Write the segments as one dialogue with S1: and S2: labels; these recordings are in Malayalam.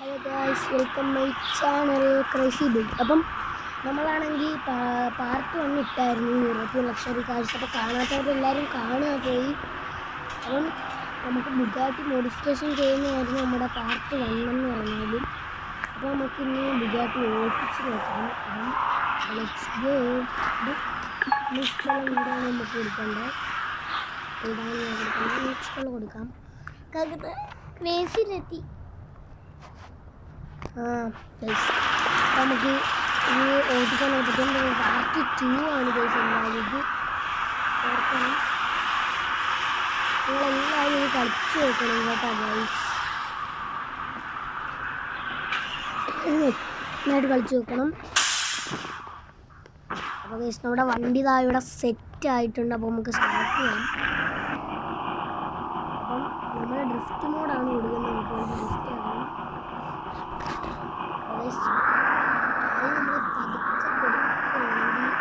S1: Hello guys, welcome my channel crazy big. അപ്പം നമ്മളാണെങ്കിൽ പാർട്ട് 1 ഇട്ടായിരുന്നു യൂറോപ്യൻ ലക്ഷറി കാഴ്ച. അപ്പോൾ കാണാത്തവരെല്ലാവരും കാണുക പോയി. അപ്പം നമുക്ക് ബുഗാട്ടി മോഡിഫിക്കേഷൻ ചെയ്യുന്നതായിരുന്നു നമ്മുടെ പാർട്ട് 1 എന്ന് പറഞ്ഞാലും. അപ്പോൾ നമുക്കിന്ന് ബുഗാട്ടി ഓടിച്ച് നോക്കാം. അപ്പം ലെറ്റ്സ് ഗോ. ഇഷ്ടമുള്ള വീടാണ് നമുക്ക് കൊടുക്കേണ്ടത്. ഇഷ്ടമുള്ള കൊടുക്കാം. ക്രേസിയിലെത്തി. നമുക്ക് ഇത് ഓടിക്കാനായി പറ്റും. പാർട്ട് 2 ആണ് ഗൈസ്. എന്നാലും ഇത് ഓർക്കണം, നിങ്ങളെല്ലാവരും ഇത് കളിച്ച് നോക്കണം കേട്ടോ ഗൈസ്. നന്നായിട്ട് കളിച്ച് നോക്കണം. അപ്പോൾ ഗൈസ് നമ്മുടെ വണ്ടി ഇതാ ഇവിടെ സെറ്റ് ആയിട്ടുണ്ട്. അപ്പോൾ നമുക്ക് സ്റ്റാർട്ട് ചെയ്യാം. അപ്പം നമ്മുടെ ഡ്രിഫ്റ്റ് മോഡാണ് കൊടുക്കുന്നത്. നമുക്ക് ഡ്രിഫ്റ്റ് ആക്കണം. അത് നമ്മൾ പതുക്കെ കൊടുക്കുകയാണെങ്കിൽ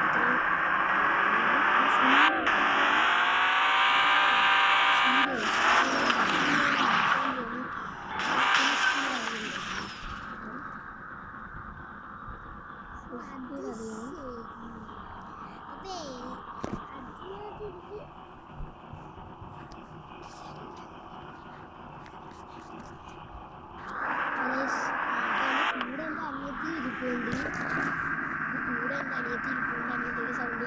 S1: സൗണ്ട്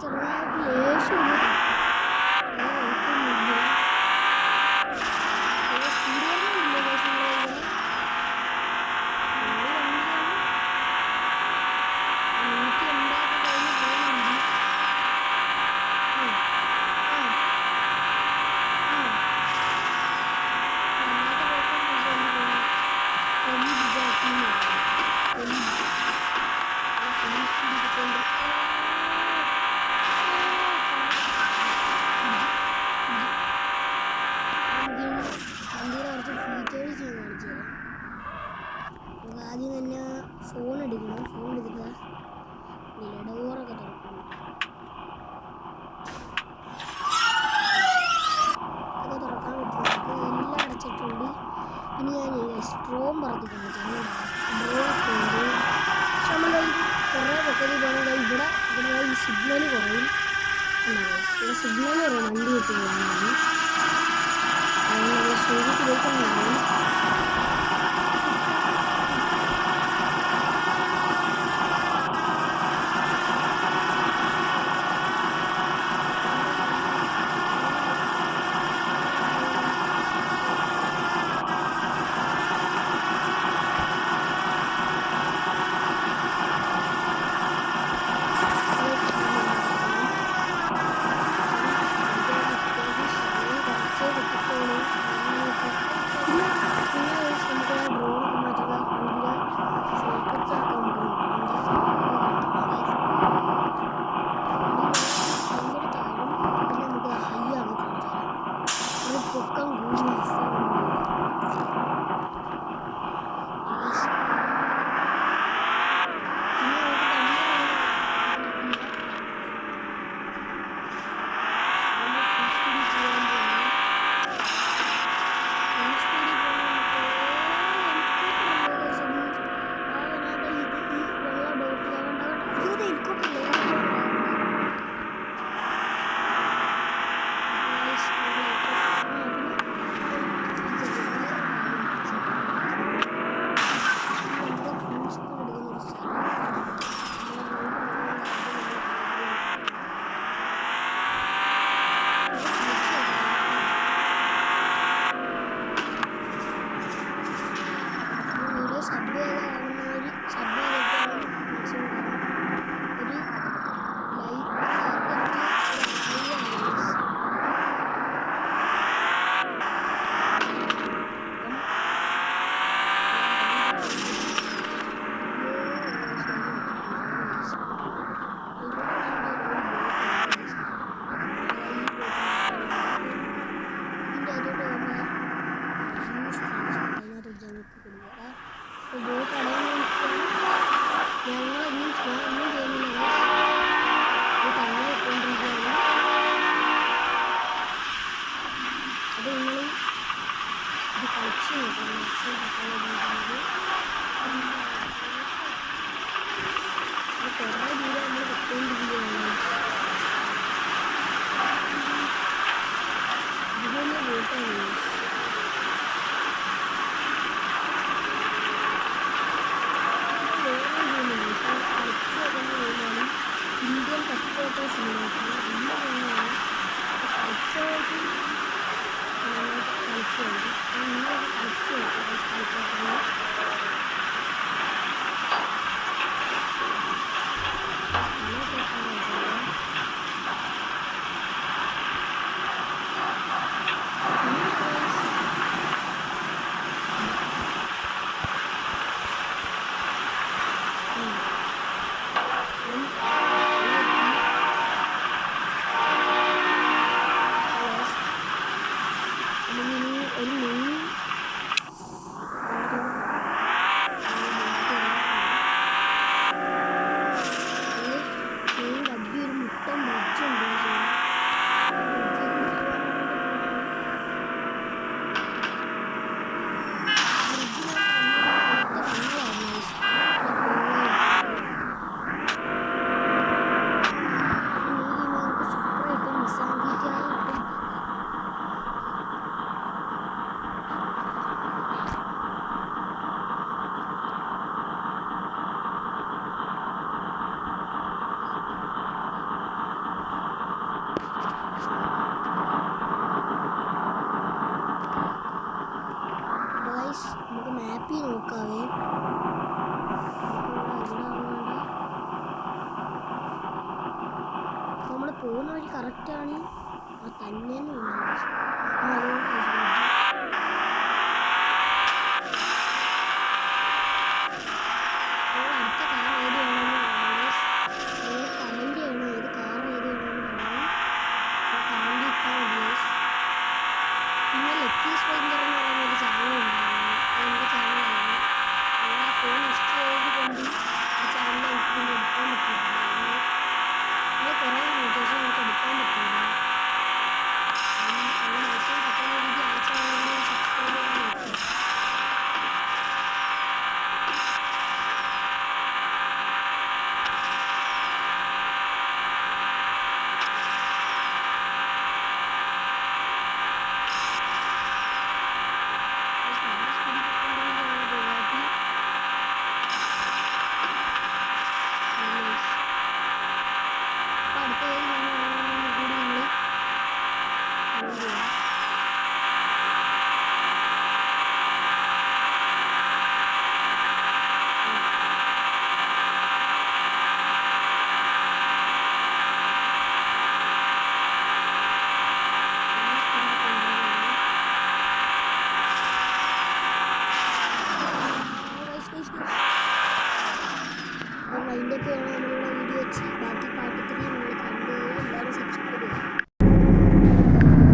S1: ചെറുതായിട്ട് ലേശം ആദ്യം തന്നെ ഫോൺ എടുക്കണം. ഫോൺ എടുക്കുക, ഡോറൊക്കെ തുറക്കണം. അത് തുറക്കാൻ പറ്റും. എല്ലാം അടച്ചിട്ടുണ്ട്. പിന്നെ ഞാൻ സ്ട്രോം പറത്തി കാണിച്ചാണ്. ഡോറൊക്കെ ഉണ്ട്. പക്ഷെ നമ്മൾ കുറേ പൊക്കത്തിൽ പോകണമെങ്കിൽ ഇവിടെ ഈ സിഗ്നൽ കുറയും. ഇവിടെ സിഗ്നൽ കുറയും വണ്ടി കിട്ടി പോകാനാണ്. അതുകൊണ്ട് സൂചിച്ചിലേക്കൊന്നും മാക്സിമം കുറേ ദൂരം നമ്മൾ പൊയ്ക്കൊണ്ടിരിക്കുകയാണ്. ഇതുപോലെ പോയിട്ടാണ് ഇന്ത്യൻ പാസ്പോർട്ട് സിനിമ കളിച്ചുകൊണ്ട് കളിച്ചു നമുക്ക് മാപ്പിൽ നോക്കാവേ. നമ്മൾ പോകുന്ന വഴി കറക്റ്റാണ്. തന്നെ അടുത്ത കാർ ഏത് വേണമെന്ന് കമൻറ്റ് ചെയ്യണം. ഏത് കാർ ഏത് വേണമെന്ന് പറയാം. കമൻറ്റ് ഇട്ടാൽ മതി. പിന്നെ ലക്കി സ്പൈൻഡർ എന്ന് പറയുന്ന ഒരു ചാനലുണ്ടായിരുന്നു. എൻ്റെ ചാനലായിരുന്നു. ഞാൻ ആ ഫോൺ ഇഷ്ടമായത് കൊണ്ട് ആ ചാനൽ എനിക്ക് പിന്നെ എടുക്കാൻ പറ്റിയിട്ടുണ്ടായിരുന്നു. അത് കുറേ ശേഷം എനിക്ക് എടുക്കാൻ പറ്റില്ല.